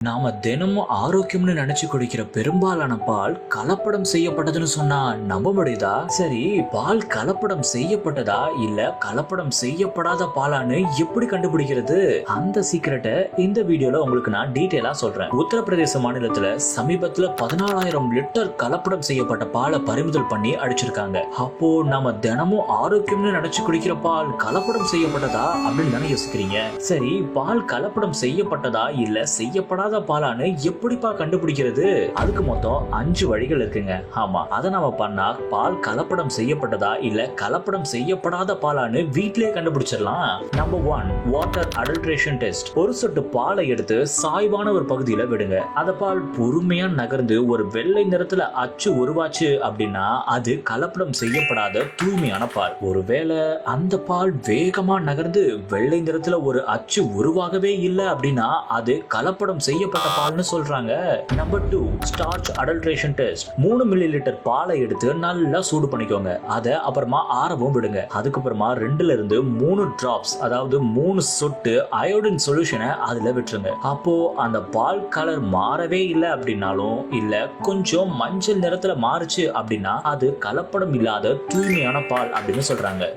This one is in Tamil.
நாம தினமும் ஆரோக்கியம்னு நினைச்சு குடிக்கிற பெரும்பாலான பால் கலப்படம் செய்யப்பட்டதுன்னு சொன்னா நம்ப முடியுதா? சரி, பால் கலப்படம் செய்யப்பட்டதா இல்ல கலப்படம் செய்யப்படாத பாலான்னு எப்படி கண்டுபிடிக்கிறது? அந்த சீக்கிரட்டை இந்த வீடியோல உங்களுக்கு நான் டீடைலா சொல்றேன். உத்தரப்பிரதேச மாநிலத்துல சமீபத்துல 14,000 லிட்டர் கலப்படம் செய்யப்பட்ட பாலை பறிமுதல் பண்ணி அடிச்சிருக்காங்க. அப்போ நாம தினமும் ஆரோக்கியம்னு நினைச்சு குடிக்கிற பால் கலப்படம் செய்யப்பட்டதா அப்படின்னு தானே யோசிக்கிறீங்க. சரி, பால் கலப்படம் செய்யப்பட்டதா இல்ல செய்யப்படாத பாலான்னு எப்படிப்பா கண்டுபிடிக்கிறது? அதுக்கு மொத்தம் 5 வழிகள் இருக்குங்க. ஆமா, அதை நாம பண்ணா பால் கலப்படம் செய்யப்பட்டதா இல்ல கலப்படம் செய்யப்படாத பாலான்னு வீட்டிலேயே கண்டுபிடிச்சிடலாம். Number 1, water adulteration test. ஒரு சொட்டு பாலை எடுத்து சாய்வான ஒரு பகுதியில விடுங்க. அந்த பால் பொறுமையா நகர்ந்து ஒரு வெள்ளை நிறத்துல அச்சு உருவாச்சு அப்படின்னா அது கலப்படம் செய்யப்படாத தூய்மையான பால். ஒருவேளை அந்த பால் வேகமா நகர்ந்து வெள்ளை நிறத்துல ஒரு அச்சு உருவாகவே இல்லை அப்படின்னா அது கலப்படம் செய்யப்பட்ட பால்னு சொல்றாங்க. Number 2, starch adulteration test. 3 milli litre பாலை எடுத்து நல்லா சூடு பண்ணிக்கோங்க. அதை அப்புறமா ஆறவும் விடுங்க. அதுக்கப்புறமா 2ல இருந்து 3 டிராப்ஸ், அதாவது 3 சொட்டு அயோடின் சொல்யூஷனை அதுல விட்டுருங்க. அப்போ அந்த பால் கலர் மாறவே இல்லை அப்படின்னாலும் இல்ல கொஞ்சம் மஞ்சள் நிறத்துல மாறுச்சு அப்படின்னா அது கலப்படம் இல்லாத தூய்மையான பால் அப்படின்னு சொல்றாங்க.